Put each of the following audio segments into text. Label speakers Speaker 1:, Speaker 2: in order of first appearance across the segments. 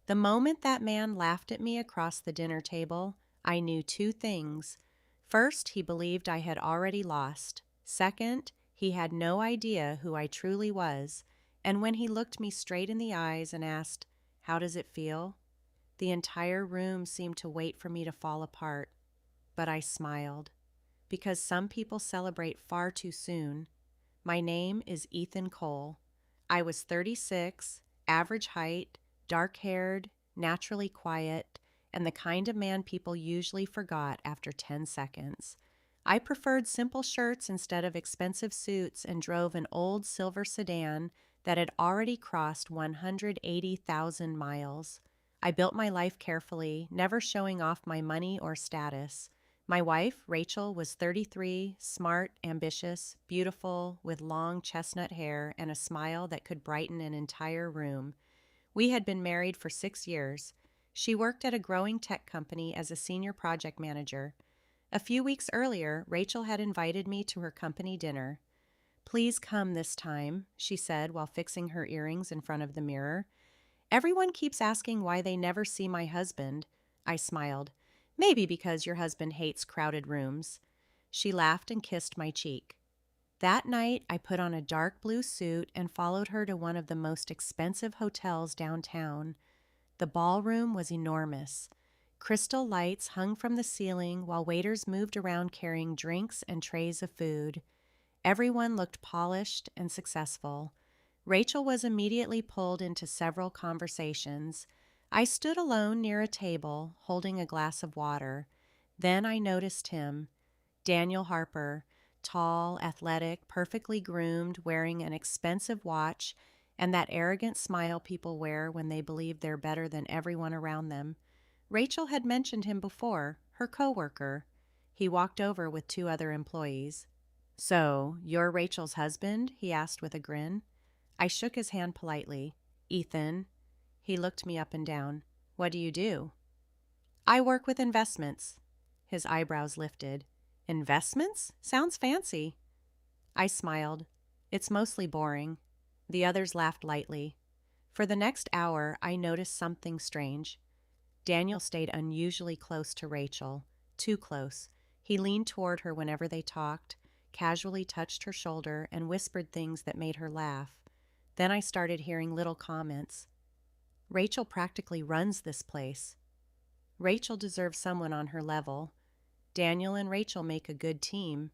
Speaker 1: The moment that man laughed at me across the dinner table, I knew two things. First, he believed I had already lost. Second, he had no idea who I truly was. And when he looked me straight in the eyes and asked, "How does it feel?" the entire room seemed to wait for me to fall apart. But I smiled, because some people celebrate far too soon. My name is Ethan Cole. I was 36, average height, dark-haired, naturally quiet, and the kind of man people usually forgot after 10 seconds. I preferred simple shirts instead of expensive suits and drove an old silver sedan that had already crossed 180,000 miles. I built my life carefully, never showing off my money or status. My wife, Rachel, was 33, smart, ambitious, beautiful, with long chestnut hair and a smile that could brighten an entire room. We had been married for 6 years. She worked at a growing tech company as a senior project manager. A few weeks earlier, Rachel had invited me to her company dinner. "Please come this time," she said while fixing her earrings in front of the mirror. "Everyone keeps asking why they never see my husband." I smiled. "Maybe because your husband hates crowded rooms." She laughed and kissed my cheek. That night, I put on a dark blue suit and followed her to one of the most expensive hotels downtown. The ballroom was enormous. Crystal lights hung from the ceiling while waiters moved around carrying drinks and trays of food. Everyone looked polished and successful. Rachel was immediately pulled into several conversations. I stood alone near a table, holding a glass of water. Then I noticed him, Daniel Harper, tall, athletic, perfectly groomed, wearing an expensive watch and that arrogant smile people wear when they believe they're better than everyone around them. Rachel had mentioned him before, her coworker. He walked over with two other employees. "So, you're Rachel's husband?" he asked with a grin. I shook his hand politely. "Ethan." He looked me up and down. "What do you do?" "I work with investments." His eyebrows lifted. "Investments? Sounds fancy." I smiled. "It's mostly boring." The others laughed lightly. For the next hour, I noticed something strange. Daniel stayed unusually close to Rachel. Too close. He leaned toward her whenever they talked, casually touched her shoulder, and whispered things that made her laugh. Then I started hearing little comments. "Rachel practically runs this place." "Rachel deserves someone on her level." "Daniel and Rachel make a good team."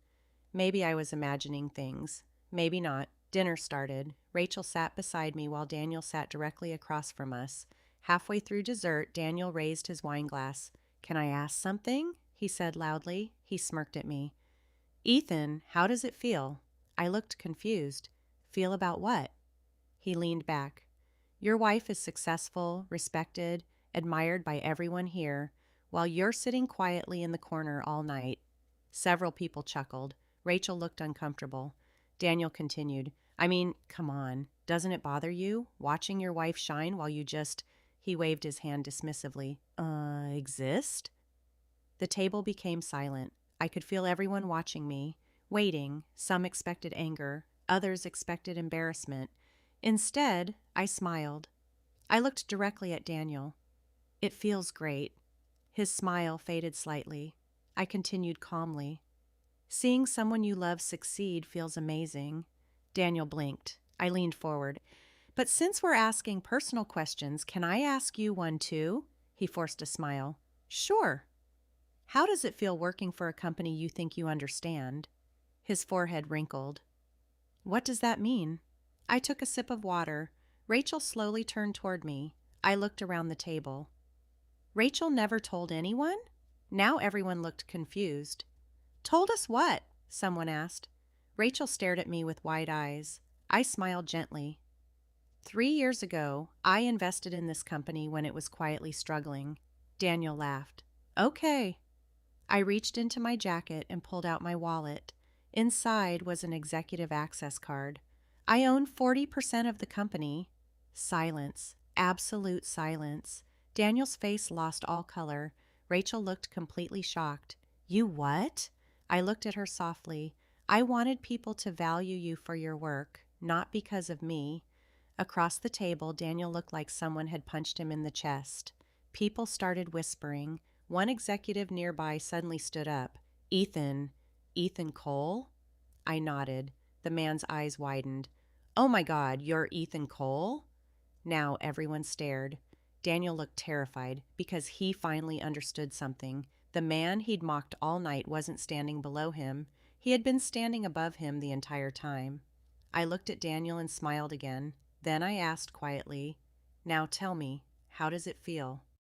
Speaker 1: Maybe I was imagining things. Maybe not. Dinner started. Rachel sat beside me while Daniel sat directly across from us. Halfway through dessert, Daniel raised his wine glass. "Can I ask something?" he said loudly. He smirked at me. "Ethan, how does it feel?" I looked confused. "Feel about what?" He leaned back. "Your wife is successful, respected, admired by everyone here, while you're sitting quietly in the corner all night." Several people chuckled. Rachel looked uncomfortable. Daniel continued, "I mean, come on. Doesn't it bother you, watching your wife shine while you just—" He waved his hand dismissively. Exist?" The table became silent. I could feel everyone watching me, waiting. Some expected anger. Others expected embarrassment. Instead, I smiled. I looked directly at Daniel. "It feels great." His smile faded slightly. I continued calmly. "Seeing someone you love succeed feels amazing." Daniel blinked. I leaned forward. "But since we're asking personal questions, can I ask you one too?" He forced a smile. "Sure." "How does it feel working for a company you think you understand?" His forehead wrinkled. "What does that mean?" I took a sip of water. Rachel slowly turned toward me. I looked around the table. "Rachel never told anyone?" Now everyone looked confused. "Told us what?" someone asked. Rachel stared at me with wide eyes. I smiled gently. 3 years ago, I invested in this company when it was quietly struggling." Daniel laughed. "Okay." I reached into my jacket and pulled out my wallet. Inside was an executive access card. "I own 40% of the company." Silence. Absolute silence. Daniel's face lost all color. Rachel looked completely shocked. "You what?" I looked at her softly. "I wanted people to value you for your work, not because of me." Across the table, Daniel looked like someone had punched him in the chest. People started whispering. One executive nearby suddenly stood up. Ethan Cole? I nodded. The man's eyes widened. Oh my God, you're Ethan Cole? Now everyone stared. Daniel looked terrified because he finally understood something. The man he'd mocked all night wasn't standing below him. He had been standing above him the entire time. I looked at Daniel and smiled again. Then I asked quietly, "Now tell me, how does it feel?"